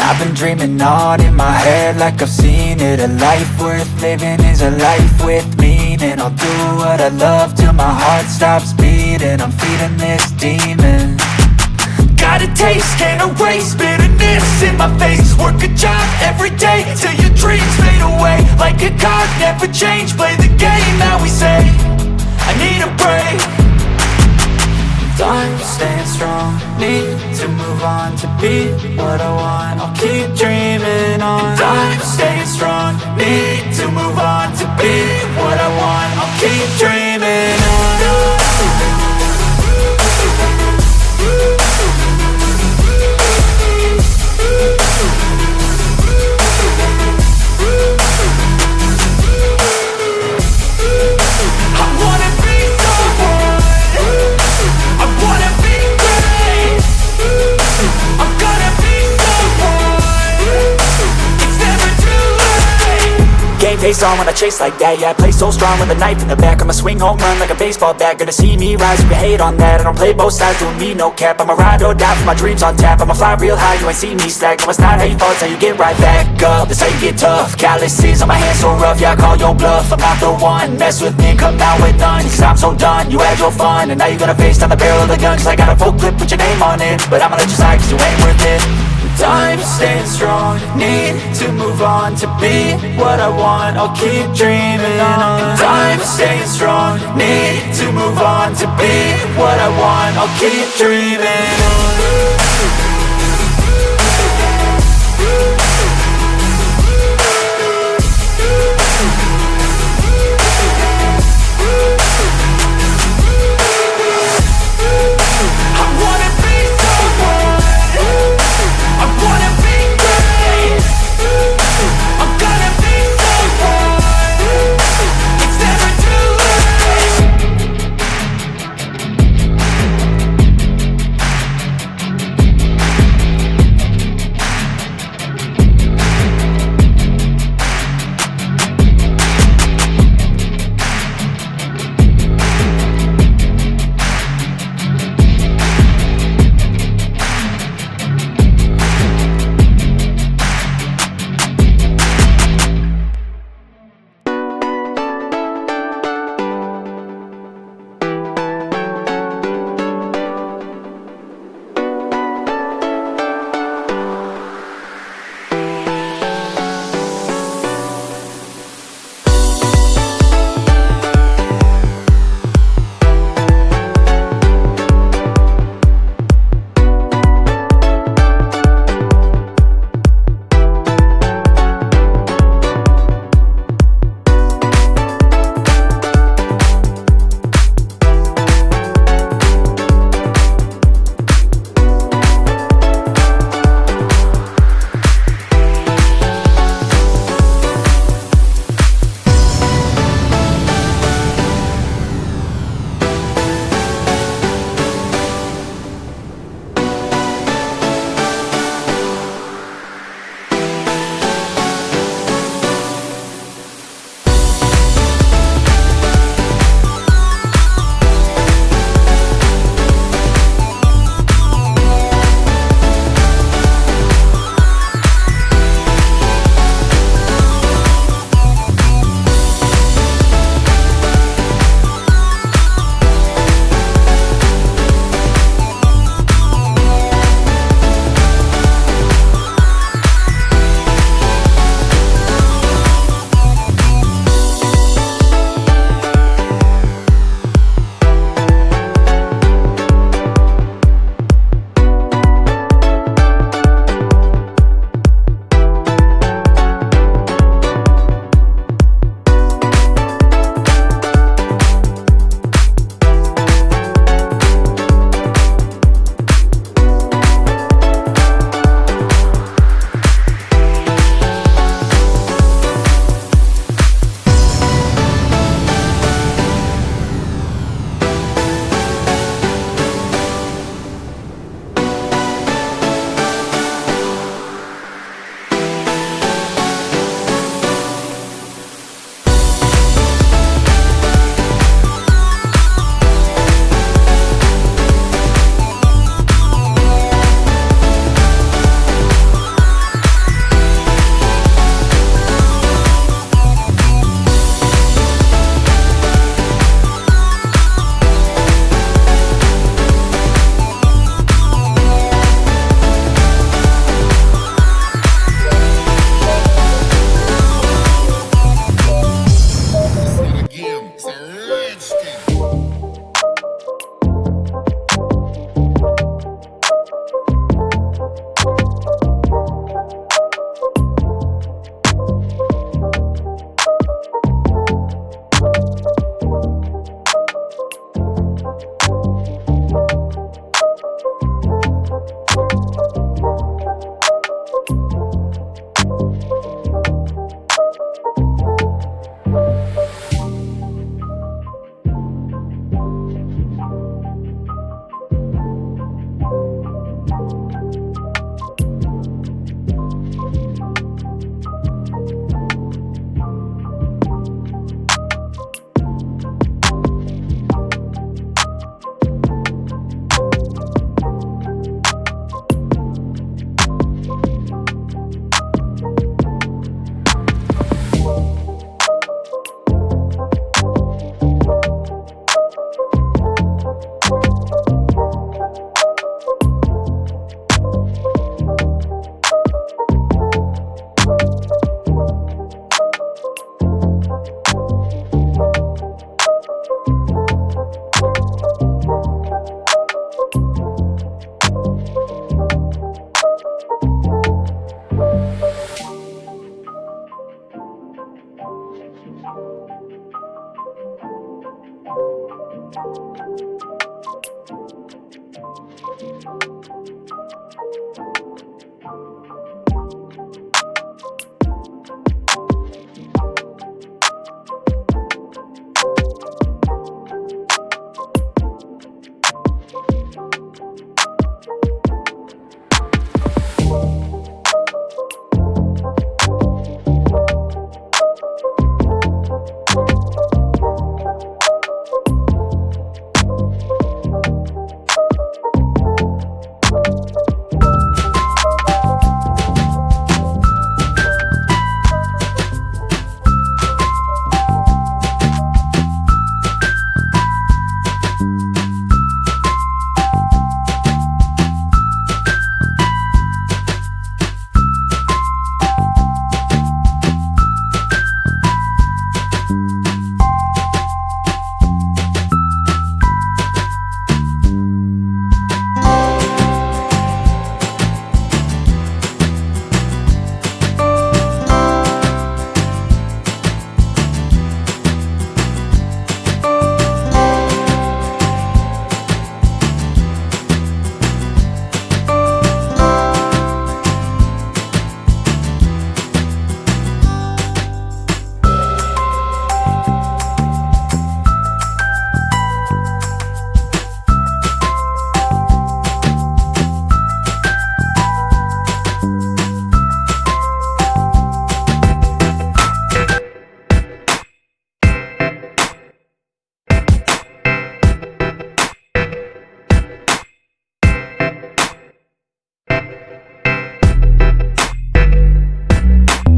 I've been dreaming on in my head like I've seen it. A life worth living is a life with meaning. I'll do what I love till my heart stops beating. I'm feeding this demon. Got a taste, can't erase bitterness in my face. Work a job every day till your dreams fade away. Like a card, never change, play the game that we say. I need a break. I'm staying strong, need to move on to be what I want. I'll keep dreaming on. I'm staying strong, need to move on to be what I want. I'll keep dreaming on. Face on when I chase like that, yeah, I play so strong with a knife in the back. I'ma swing home run like a baseball bat. Gonna see me rise, you can hate on that. I don't play both sides, doing me no cap. I'ma ride or die for my dreams on tap. I'ma fly real high, you ain't see me slack. No, it's not how you fall, it's how you get right back up. That's how you get tough. Calluses on my hands so rough, yeah, I call your bluff. I'm not the one, mess with me, come out with none. Cause I'm so done, you had your fun. And now you're gonna face down the barrel of the gun. Cause I got a full clip with your name on it. But I'ma let you slide cause you ain't worth it. I'm staying strong, need to move on to be what I want. I'll keep dreaming on. I'm staying strong, need to move on to be what I want. I'll keep dreaming on.